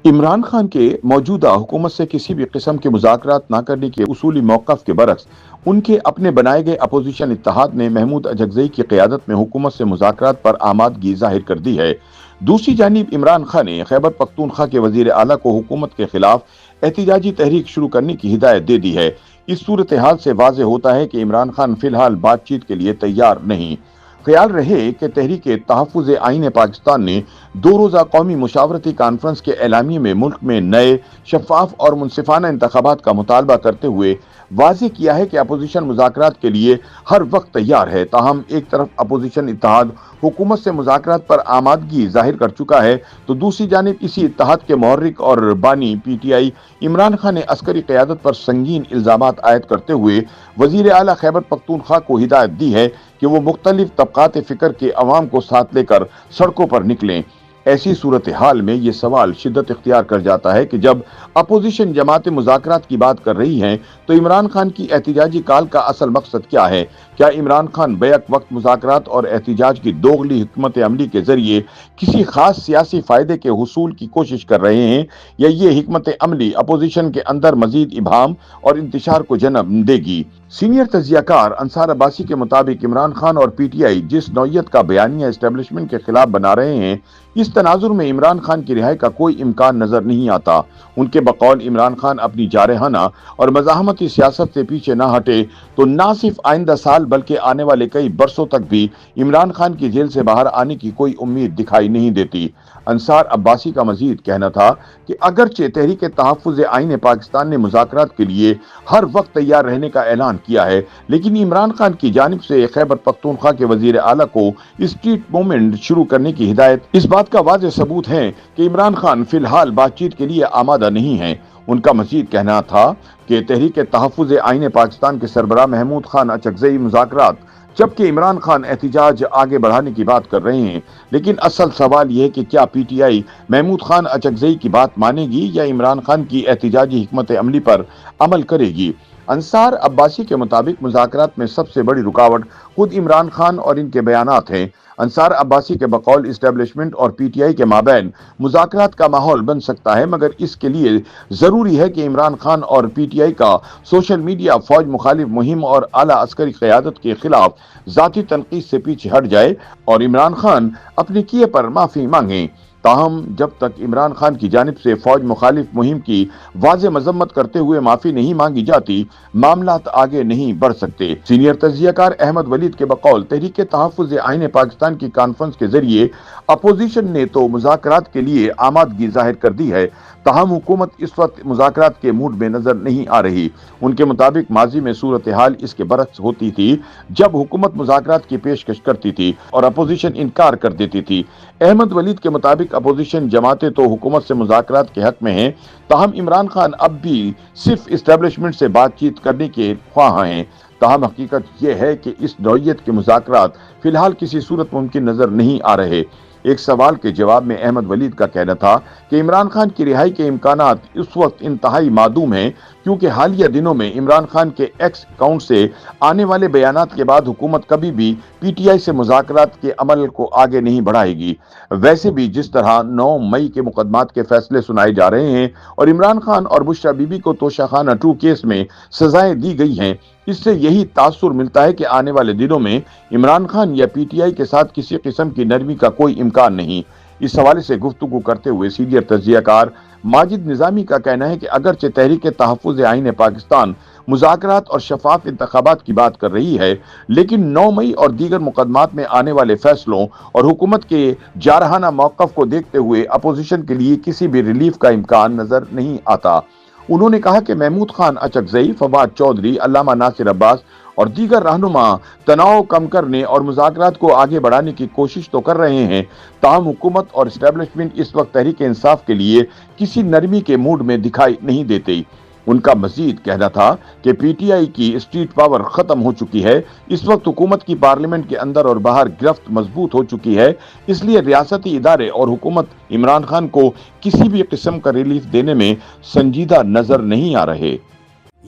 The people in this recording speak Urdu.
عمران خان کے موجودہ حکومت سے کسی بھی قسم کے مذاکرات نہ کرنے کے اصولی موقف کے برعکس ان کے اپنے بنائے گئے اپوزیشن اتحاد نے محمود اجگزئی کی قیادت میں حکومت سے مذاکرات پر آمادگی ظاہر کر دی ہے۔ دوسری جانب عمران خان نے خیبر پختونخوا کے وزیر اعلیٰ کو حکومت کے خلاف احتجاجی تحریک شروع کرنے کی ہدایت دے دی ہے۔ اس صورتحال سے واضح ہوتا ہے کہ عمران خان فی الحال بات چیت کے لیے تیار نہیں۔ خیال رہے کہ تحریک تحفظ آئین پاکستان نے 2 روزہ قومی مشاورتی کانفرنس کے اعلامیے میں ملک میں نئے، شفاف اور منصفانہ انتخابات کا مطالبہ کرتے ہوئے واضح کیا ہے کہ اپوزیشن مذاکرات کے لیے ہر وقت تیار ہے۔ تاہم ایک طرف اپوزیشن اتحاد حکومت سے مذاکرات پر آمادگی ظاہر کر چکا ہے تو دوسری جانب اسی اتحاد کے محرک اور بانی P T I Imran Khan نے عسکری قیادت پر سنگین الزامات عائد کرتے ہوئے وزیر اعلیٰ خیبر پختونخوا کو ہدایت دی ہے کہ وہ مختلف طبقات فکر کے عوام کو ساتھ لے کر سڑکوں پر نکلیں۔ ایسی صورتحال میں یہ سوال شدت اختیار کر جاتا ہے کہ جب اپوزیشن جماعتیں مذاکرات کی بات کر رہی ہیں تو عمران خان کی احتجاجی کال کا اصل مقصد کیا ہے؟ کیا عمران خان بیک وقت مذاکرات اور احتجاج کی دوغلی حکمت عملی کے ذریعے کسی خاص سیاسی فائدے کے حصول کی کوشش کر رہے ہیں، یا یہ حکمت عملی اپوزیشن کے اندر مزید ابہام اور انتشار کو جنم دے گی؟ سینئر تجزیہ کار انصار عباسی کے مطابق عمران خان اور پی ٹی آئی جس نوعیت کا بیانیہ اسٹیبلشمنٹ کے خلاف بنا رہے ہیں، اس تناظر میں عمران خان کی رہائی کا کوئی امکان نظر نہیں آتا۔ ان کے بقول عمران خان اپنی جارحانہ اور مزاحمتی سیاست سے پیچھے نہ ہٹے تو نہ صرف آئندہ سال بلکہ آنے والے کئی برسوں تک بھی عمران خان کی جیل سے باہر آنے کی کوئی امید دکھائی نہیں دیتی۔ انصار عباسی کا مزید کہنا تھا کہ اگرچہ تحریک تحفظ آئین پاکستان نے مذاکرات کے لیے ہر وقت تیار رہنے کا اعلان کیا ہے، لیکن عمران خان کی جانب سے خیبر پختونخوا کے وزیر اعلیٰ کو اسٹریٹ موومنٹ شروع کرنے کی ہدایت اس بات کا واضح ثبوت ہے کہ عمران خان فی الحال بات چیت کے لیے آمادہ نہیں ہیں۔ ان کا مزید کہنا تھا کہ تحریک تحفظ آئین پاکستان کے سربراہ محمود خان اچکزئی مذاکرات جبکہ عمران خان احتجاج آگے بڑھانے کی بات کر رہے ہیں، لیکن اصل سوال یہ ہے کہ کیا PTI Mahmood Khan Achakzai کی بات مانے گی یا عمران خان کی احتجاجی حکمت عملی پر عمل کرے گی؟ انصار عباسی کے مطابق مذاکرات میں سب سے بڑی رکاوٹ خود عمران خان اور ان کے بیانات ہیں۔ انصار عباسی کے بقول اسٹیبلشمنٹ اور پی ٹی آئی کے مابین مذاکرات کا ماحول بن سکتا ہے، مگر اس کے لیے ضروری ہے کہ عمران خان اور پی ٹی آئی کا سوشل میڈیا فوج مخالف مہم اور اعلیٰ عسکری قیادت کے خلاف ذاتی تنقید سے پیچھے ہٹ جائے اور عمران خان اپنے کیے پر معافی مانگیں۔ تاہم جب تک عمران خان کی جانب سے فوج مخالف مہم کی واضح مذمت کرتے ہوئے معافی نہیں مانگی جاتی، معاملات آگے نہیں بڑھ سکتے۔ سینئر تجزیہ کار احمد ولید کے بقول تحریک تحفظ آئین پاکستان کی کانفرنس کے ذریعے اپوزیشن نے تو مذاکرات کے لیے آمادگی ظاہر کر دی ہے، تاہم حکومت اس وقت مذاکرات کے موڈ میں نظر نہیں آ رہی۔ ان کے مطابق ماضی میں صورتحال اس کے برعکس ہوتی تھی، جب حکومت مذاکرات کی پیشکش کرتی تھی اور اپوزیشن انکار کر دیتی تھی۔ احمد ولید کے مطابق اپوزیشن جماعتیں تو حکومت سے مذاکرات کے حق میں ہیں، تاہم عمران خان اب بھی صرف اسٹیبلشمنٹ سے بات چیت کرنے کے خواہاں ہیں۔ تاہم حقیقت یہ ہے کہ اس نوعیت کے مذاکرات فی الحال کسی صورت ممکن نظر نہیں آ رہے۔ ایک سوال کے جواب میں احمد ولید کا کہنا تھا کہ عمران خان کی رہائی کے امکانات اس وقت انتہائی معدوم ہیں، کیونکہ حالیہ دنوں میں عمران خان کے ایکس اکاؤنٹ سے آنے والے بیانات کے بعد حکومت کبھی بھی پی ٹی آئی سے مذاکرات کے عمل کو آگے نہیں بڑھائے گی۔ ویسے بھی جس طرح 9 مئی کے مقدمات کے فیصلے سنائے جا رہے ہیں اور عمران خان اور بشرا بی بی کو توشہ خانہ 2 کیس میں سزائیں دی گئی ہیں، اس سے یہی تاثر ملتا ہے کہ آنے والے دنوں میں عمران خان یا پی ٹی آئی کے ساتھ کسی قسم کی نرمی کا کوئی امکان نہیں۔ اس حوالے سے گفتگو کرتے ہوئے سینئر تجزیہ کار ماجد نظامی کا کہنا ہے کہ اگرچہ تحریک تحفظ آئین پاکستان مذاکرات اور شفاف انتخابات کی بات کر رہی ہے، لیکن 9 مئی اور دیگر مقدمات میں آنے والے فیصلوں اور حکومت کے جارحانہ موقف کو دیکھتے ہوئے اپوزیشن کے لیے کسی بھی ریلیف کا امکان نظر نہیں آتا۔ انہوں نے کہا کہ محمود خان اچکزئی، فواد چودھری، علامہ ناصر عباس اور دیگر رہنما تناؤ کم کرنے اور مذاکرات کو آگے بڑھانے کی کوشش تو کر رہے ہیں، تاہم حکومت اور اسٹیبلشمنٹ اس وقت تحریک انصاف کے لیے کسی نرمی کے موڈ میں دکھائی نہیں دیتے۔ ان کا مزید کہنا تھا کہ پی ٹی آئی کی اسٹریٹ پاور ختم ہو چکی ہے، اس وقت حکومت کی پارلیمنٹ کے اندر اور باہر گرفت مضبوط ہو چکی ہے، اس لیے ریاستی ادارے اور حکومت عمران خان کو کسی بھی قسم کا ریلیف دینے میں سنجیدہ نظر نہیں آ رہے۔